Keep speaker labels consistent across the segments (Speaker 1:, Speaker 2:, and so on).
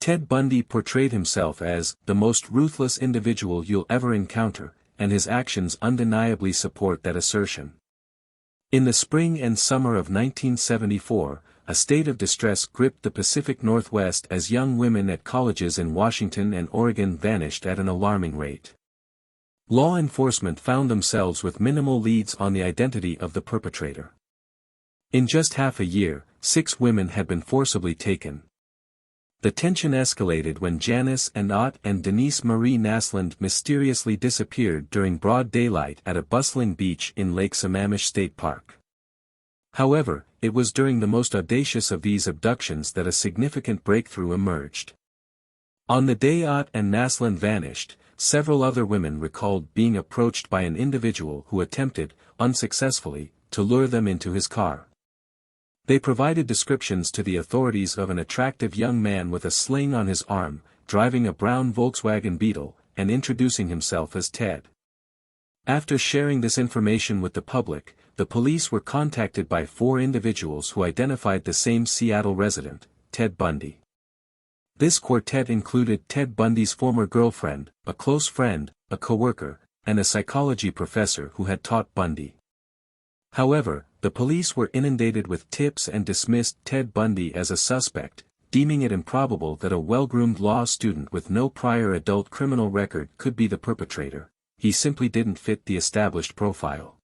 Speaker 1: Ted Bundy portrayed himself as the most ruthless individual you'll ever encounter, and his actions undeniably support that assertion. In the spring and summer of 1974, a state of distress gripped the Pacific Northwest as young women at colleges in Washington and Oregon vanished at an alarming rate. Law enforcement found themselves with minimal leads on the identity of the perpetrator. In just half a year, 6 women had been forcibly taken. The tension escalated when Janice and Ott and Denise Marie Naslund mysteriously disappeared during broad daylight at a bustling beach in Lake Sammamish State Park. However, it was during the most audacious of these abductions that a significant breakthrough emerged. On the day Ott and Naslund vanished, several other women recalled being approached by an individual who attempted, unsuccessfully, to lure them into his car. They provided descriptions to the authorities of an attractive young man with a sling on his arm, driving a brown Volkswagen Beetle, and introducing himself as Ted. After sharing this information with the public, the police were contacted by 4 individuals who identified the same Seattle resident, Ted Bundy. This quartet included Ted Bundy's former girlfriend, a close friend, a coworker, and a psychology professor who had taught Bundy. However, the police were inundated with tips and dismissed Ted Bundy as a suspect, deeming it improbable that a well-groomed law student with no prior adult criminal record could be the perpetrator. He simply didn't fit the established profile.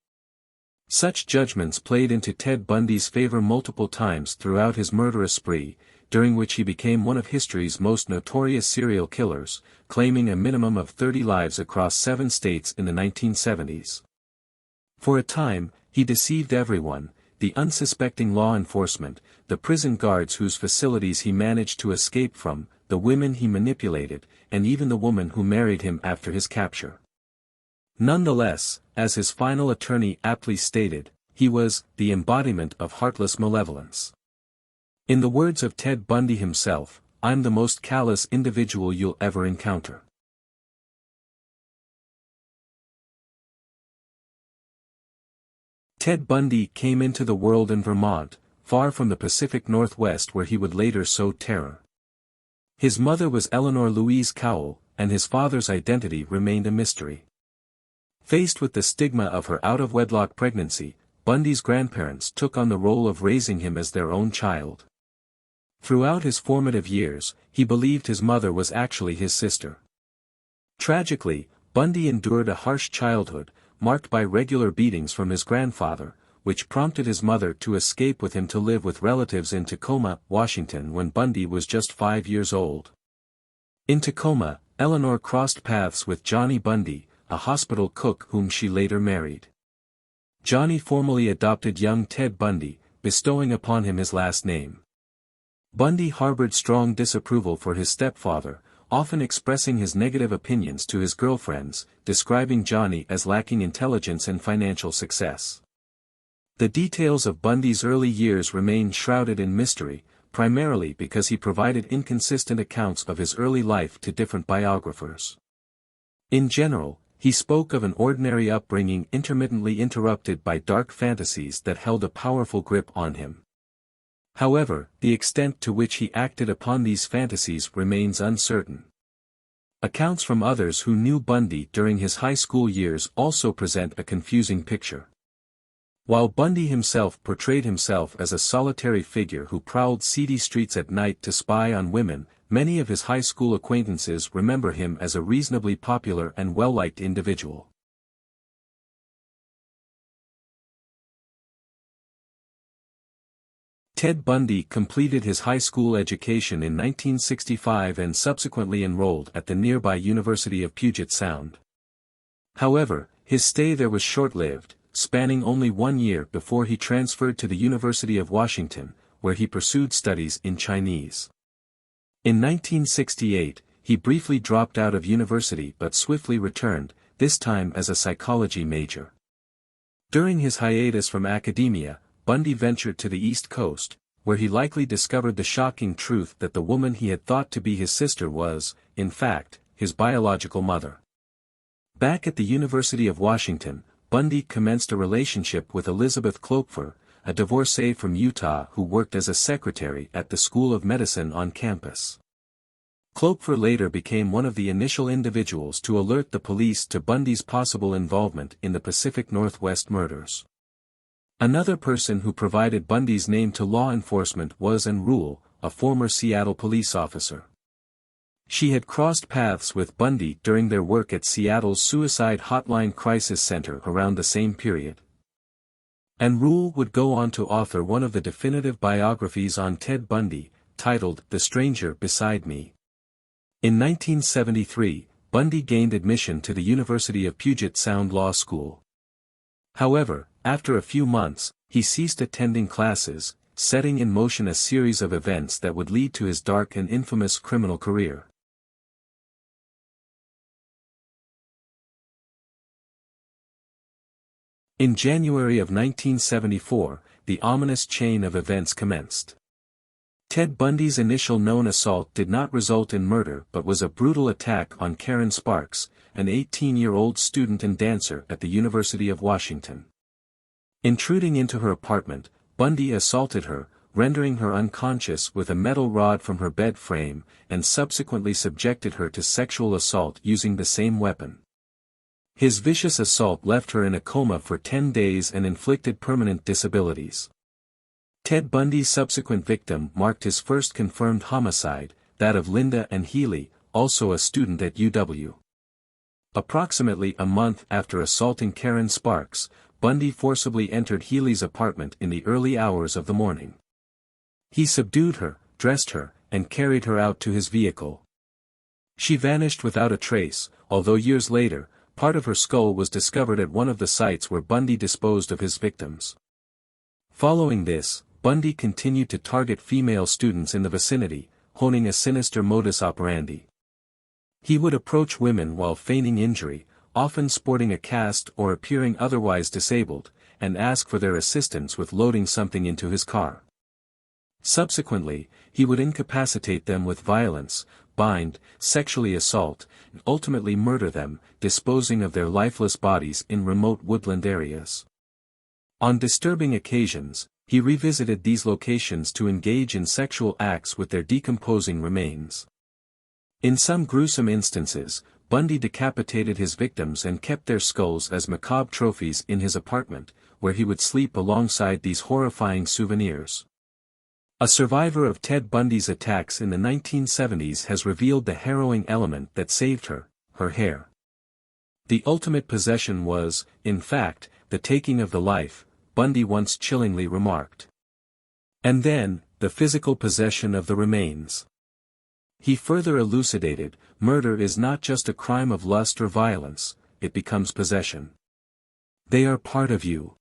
Speaker 1: Such judgments played into Ted Bundy's favor multiple times throughout his murderous spree, during which he became one of history's most notorious serial killers, claiming a minimum of 30 lives across 7 states in the 1970s. For a time, he deceived everyone, the unsuspecting law enforcement, the prison guards whose facilities he managed to escape from, the women he manipulated, and even the woman who married him after his capture. Nonetheless, as his final attorney aptly stated, he was the embodiment of heartless malevolence. In the words of Ted Bundy himself, "I'm the most callous individual you'll ever encounter." Ted Bundy came into the world in Vermont, far from the Pacific Northwest where he would later sow terror. His mother was Eleanor Louise Cowell, and his father's identity remained a mystery. Faced with the stigma of her out-of-wedlock pregnancy, Bundy's grandparents took on the role of raising him as their own child. Throughout his formative years, he believed his mother was actually his sister. Tragically, Bundy endured a harsh childhood, marked by regular beatings from his grandfather, which prompted his mother to escape with him to live with relatives in Tacoma, Washington when Bundy was just 5 years old. In Tacoma, Eleanor crossed paths with Johnny Bundy, a hospital cook whom she later married. Johnny formally adopted young Ted Bundy, bestowing upon him his last name. Bundy harbored strong disapproval for his stepfather, often expressing his negative opinions to his girlfriends, describing Johnny as lacking intelligence and financial success. The details of Bundy's early years remain shrouded in mystery, primarily because he provided inconsistent accounts of his early life to different biographers. In general, he spoke of an ordinary upbringing intermittently interrupted by dark fantasies that held a powerful grip on him. However, the extent to which he acted upon these fantasies remains uncertain. Accounts from others who knew Bundy during his high school years also present a confusing picture. While Bundy himself portrayed himself as a solitary figure who prowled seedy streets at night to spy on women, many of his high school acquaintances remember him as a reasonably popular and well-liked individual. Ted Bundy completed his high school education in 1965 and subsequently enrolled at the nearby University of Puget Sound. However, his stay there was short-lived, spanning only 1 year before he transferred to the University of Washington, where he pursued studies in Chinese. In 1968, he briefly dropped out of university but swiftly returned, this time as a psychology major. During his hiatus from academia, Bundy ventured to the East Coast, where he likely discovered the shocking truth that the woman he had thought to be his sister was, in fact, his biological mother. Back at the University of Washington, Bundy commenced a relationship with Elizabeth Klopfer, a divorcee from Utah who worked as a secretary at the School of Medicine on campus. Klopfer later became one of the initial individuals to alert the police to Bundy's possible involvement in the Pacific Northwest murders. Another person who provided Bundy's name to law enforcement was Ann Rule, a former Seattle police officer. She had crossed paths with Bundy during their work at Seattle's Suicide Hotline Crisis Center around the same period. Ann Rule would go on to author one of the definitive biographies on Ted Bundy, titled The Stranger Beside Me. In 1973, Bundy gained admission to the University of Puget Sound Law School. However, after a few months, he ceased attending classes, setting in motion a series of events that would lead to his dark and infamous criminal career. In January of 1974, the ominous chain of events commenced. Ted Bundy's initial known assault did not result in murder but was a brutal attack on Karen Sparks, an 18-year-old student and dancer at the University of Washington. Intruding into her apartment, Bundy assaulted her, rendering her unconscious with a metal rod from her bed frame, and subsequently subjected her to sexual assault using the same weapon. His vicious assault left her in a coma for 10 days and inflicted permanent disabilities. Ted Bundy's subsequent victim marked his first confirmed homicide, that of Linda Ann Healy, also a student at UW. Approximately a month after assaulting Karen Sparks, Bundy forcibly entered Healy's apartment in the early hours of the morning. He subdued her, dressed her, and carried her out to his vehicle. She vanished without a trace, although years later, part of her skull was discovered at one of the sites where Bundy disposed of his victims. Following this, Bundy continued to target female students in the vicinity, honing a sinister modus operandi. He would approach women while feigning injury, often sporting a cast or appearing otherwise disabled, and ask for their assistance with loading something into his car. Subsequently, he would incapacitate them with violence, bind, sexually assault, and ultimately murder them, disposing of their lifeless bodies in remote woodland areas. On disturbing occasions, he revisited these locations to engage in sexual acts with their decomposing remains. In some gruesome instances, Bundy decapitated his victims and kept their skulls as macabre trophies in his apartment, where he would sleep alongside these horrifying souvenirs. A survivor of Ted Bundy's attacks in the 1970s has revealed the harrowing element that saved her, her hair. The ultimate possession was, in fact, the taking of the life, Bundy once chillingly remarked. And then, the physical possession of the remains. He further elucidated, murder is not just a crime of lust or violence, it becomes possession. They are part of you.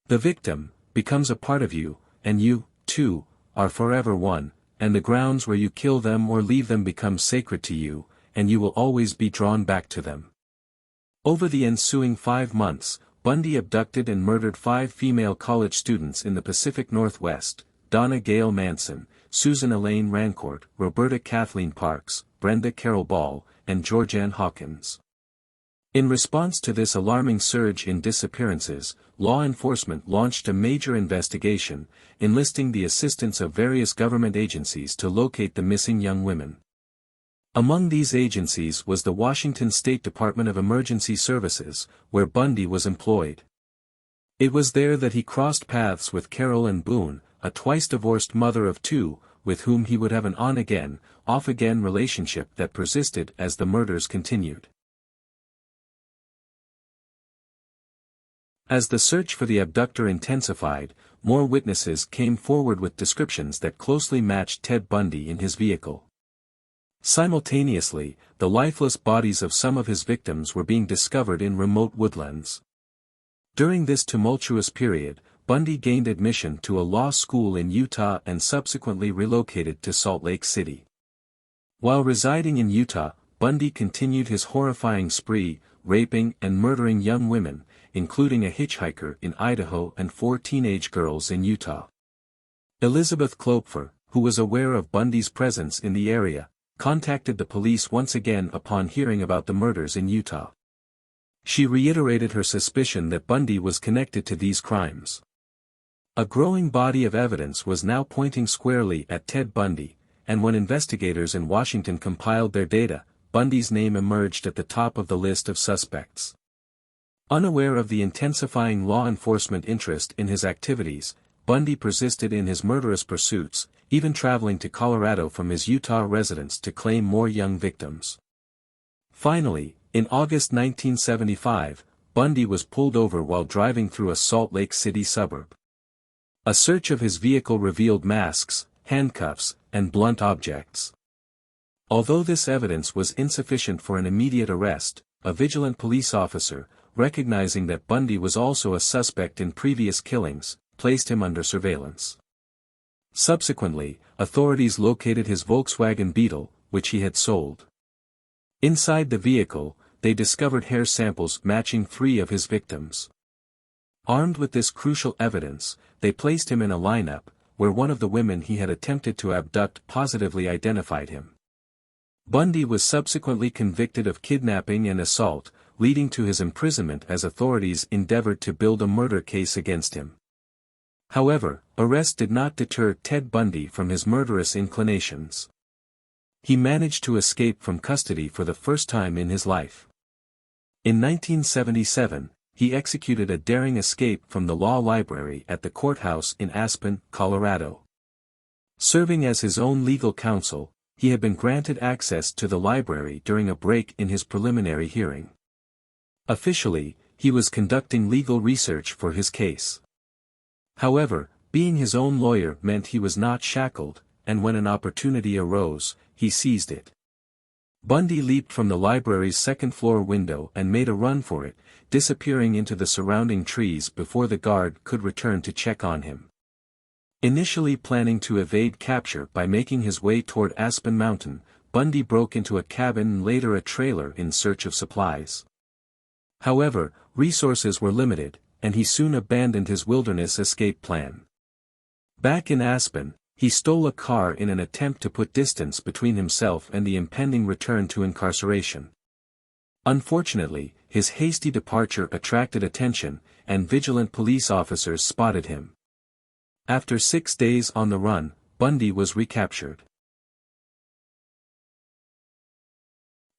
Speaker 1: The victim becomes a part of you, and you, too, are forever one, and the grounds where you kill them or leave them become sacred to you, and you will always be drawn back to them. Over the ensuing 5 months, Bundy abducted and murdered 5 female college students in the Pacific Northwest: Donna Gail Manson, Susan Elaine Rancourt, Roberta Kathleen Parks, Brenda Carroll Ball, and Georgianne Hawkins. In response to this alarming surge in disappearances, law enforcement launched a major investigation, enlisting the assistance of various government agencies to locate the missing young women. Among these agencies was the Washington State Department of Emergency Services, where Bundy was employed. It was there that he crossed paths with Carol Ann Boone, a twice-divorced mother of 2, with whom he would have an on-again, off-again relationship that persisted as the murders continued. As the search for the abductor intensified, more witnesses came forward with descriptions that closely matched Ted Bundy in his vehicle. Simultaneously, the lifeless bodies of some of his victims were being discovered in remote woodlands. During this tumultuous period, Bundy gained admission to a law school in Utah and subsequently relocated to Salt Lake City. While residing in Utah, Bundy continued his horrifying spree, raping and murdering young women, including a hitchhiker in Idaho and 4 teenage girls in Utah. Elizabeth Klopfer, who was aware of Bundy's presence in the area, contacted the police once again upon hearing about the murders in Utah. She reiterated her suspicion that Bundy was connected to these crimes. A growing body of evidence was now pointing squarely at Ted Bundy, and when investigators in Washington compiled their data, Bundy's name emerged at the top of the list of suspects. Unaware of the intensifying law enforcement interest in his activities, Bundy persisted in his murderous pursuits, even traveling to Colorado from his Utah residence to claim more young victims. Finally, in August 1975, Bundy was pulled over while driving through a Salt Lake City suburb. A search of his vehicle revealed masks, handcuffs, and blunt objects. Although this evidence was insufficient for an immediate arrest, a vigilant police officer, recognizing that Bundy was also a suspect in previous killings, placed him under surveillance. Subsequently, authorities located his Volkswagen Beetle, which he had sold. Inside the vehicle, they discovered hair samples matching 3 of his victims. Armed with this crucial evidence, they placed him in a lineup, where one of the women he had attempted to abduct positively identified him. Bundy was subsequently convicted of kidnapping and assault, leading to his imprisonment as authorities endeavored to build a murder case against him. However, arrest did not deter Ted Bundy from his murderous inclinations. He managed to escape from custody for the first time in his life. In 1977, he executed a daring escape from the law library at the courthouse in Aspen, Colorado. Serving as his own legal counsel, he had been granted access to the library during a break in his preliminary hearing. Officially, he was conducting legal research for his case. However, being his own lawyer meant he was not shackled, and when an opportunity arose, he seized it. Bundy leaped from the library's second-floor window and made a run for it, disappearing into the surrounding trees before the guard could return to check on him. Initially planning to evade capture by making his way toward Aspen Mountain, Bundy broke into a cabin and later a trailer in search of supplies. However, resources were limited, and he soon abandoned his wilderness escape plan. Back in Aspen, he stole a car in an attempt to put distance between himself and the impending return to incarceration. Unfortunately, his hasty departure attracted attention, and vigilant police officers spotted him. After 6 days on the run, Bundy was recaptured.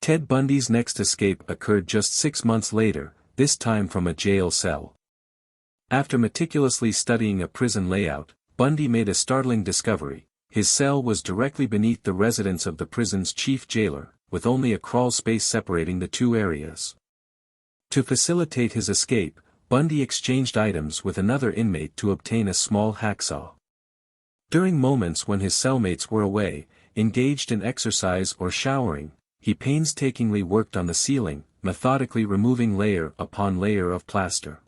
Speaker 1: Ted Bundy's next escape occurred just 6 months later, this time from a jail cell. After meticulously studying a prison layout, Bundy made a startling discovery. His cell was directly beneath the residence of the prison's chief jailer, with only a crawl space separating the two areas. To facilitate his escape, Bundy exchanged items with another inmate to obtain a small hacksaw. During moments when his cellmates were away, engaged in exercise or showering, he painstakingly worked on the ceiling, methodically removing layer upon layer of plaster.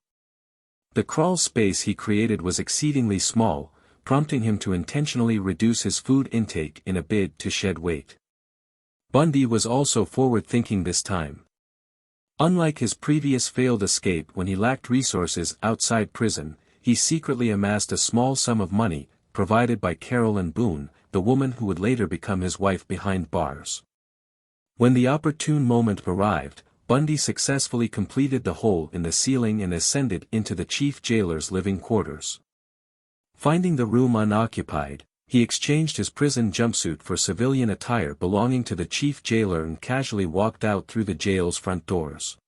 Speaker 1: The crawl space he created was exceedingly small, prompting him to intentionally reduce his food intake in a bid to shed weight. Bundy was also forward-thinking this time. Unlike his previous failed escape when he lacked resources outside prison, he secretly amassed a small sum of money, provided by Carolyn Boone, the woman who would later become his wife behind bars. When the opportune moment arrived, Bundy successfully completed the hole in the ceiling and ascended into the chief jailer's living quarters. Finding the room unoccupied, he exchanged his prison jumpsuit for civilian attire belonging to the chief jailer and casually walked out through the jail's front doors.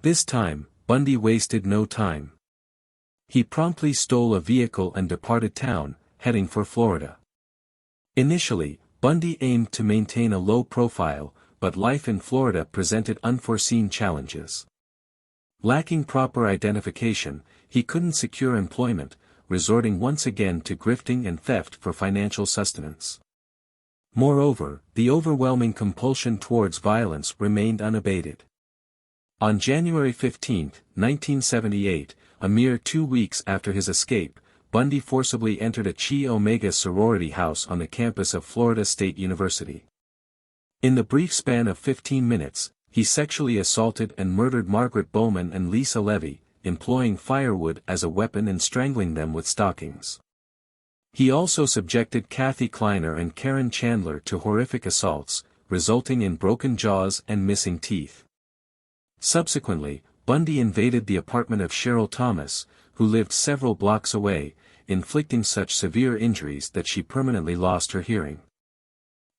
Speaker 1: This time, Bundy wasted no time. He promptly stole a vehicle and departed town, heading for Florida. Initially, Bundy aimed to maintain a low profile, but life in Florida presented unforeseen challenges. Lacking proper identification, he couldn't secure employment, resorting once again to grifting and theft for financial sustenance. Moreover, the overwhelming compulsion towards violence remained unabated. On January 15, 1978, a mere 2 weeks after his escape, Bundy forcibly entered a Chi Omega sorority house on the campus of Florida State University. In the brief span of 15 minutes, he sexually assaulted and murdered Margaret Bowman and Lisa Levy, employing firewood as a weapon and strangling them with stockings. He also subjected Kathy Kleiner and Karen Chandler to horrific assaults, resulting in broken jaws and missing teeth. Subsequently, Bundy invaded the apartment of Cheryl Thomas, who lived several blocks away, inflicting such severe injuries that she permanently lost her hearing.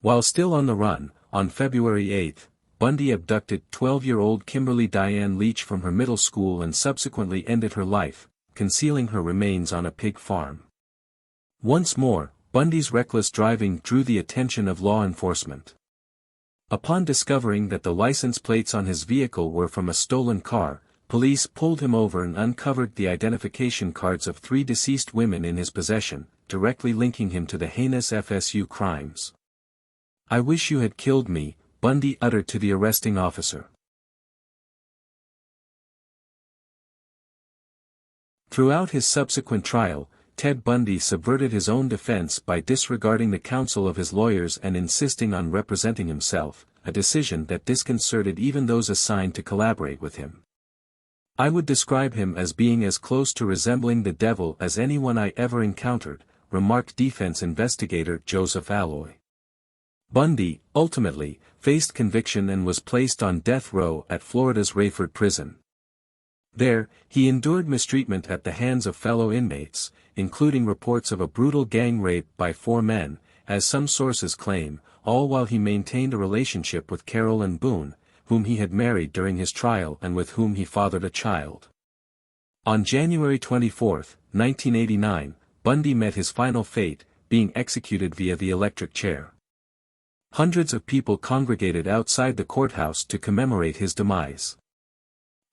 Speaker 1: While still on the run, on February 8, Bundy abducted 12-year-old Kimberly Diane Leach from her middle school and subsequently ended her life, concealing her remains on a pig farm. Once more, Bundy's reckless driving drew the attention of law enforcement. Upon discovering that the license plates on his vehicle were from a stolen car, police pulled him over and uncovered the identification cards of 3 deceased women in his possession, directly linking him to the heinous FSU crimes. "I wish you had killed me," Bundy uttered to the arresting officer. Throughout his subsequent trial, Ted Bundy subverted his own defense by disregarding the counsel of his lawyers and insisting on representing himself, a decision that disconcerted even those assigned to collaborate with him. "I would describe him as being as close to resembling the devil as anyone I ever encountered," remarked defense investigator Joseph Alloy. Bundy, ultimately, faced conviction and was placed on death row at Florida's Rayford prison. There, he endured mistreatment at the hands of fellow inmates, including reports of a brutal gang rape by 4 men, as some sources claim, all while he maintained a relationship with Carol Ann Boone, whom he had married during his trial and with whom he fathered a child. On January 24, 1989, Bundy met his final fate, being executed via the electric chair. Hundreds of people congregated outside the courthouse to commemorate his demise.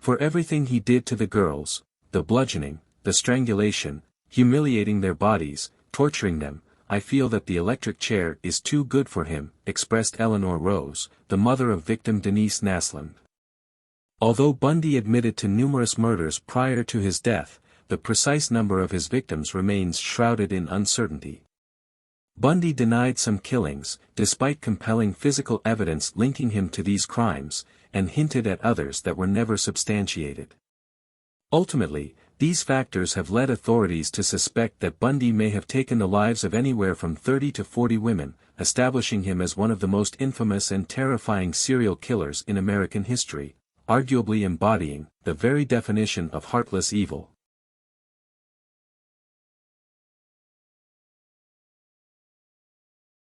Speaker 1: For everything he did to the girls, the bludgeoning, the strangulation, humiliating their bodies, torturing them, "I feel that the electric chair is too good for him," expressed Eleanor Rose, the mother of victim Denise Naslund. Although Bundy admitted to numerous murders prior to his death, the precise number of his victims remains shrouded in uncertainty. Bundy denied some killings, despite compelling physical evidence linking him to these crimes, and hinted at others that were never substantiated. Ultimately, these factors have led authorities to suspect that Bundy may have taken the lives of anywhere from 30 to 40 women, establishing him as one of the most infamous and terrifying serial killers in American history, arguably embodying the very definition of heartless evil.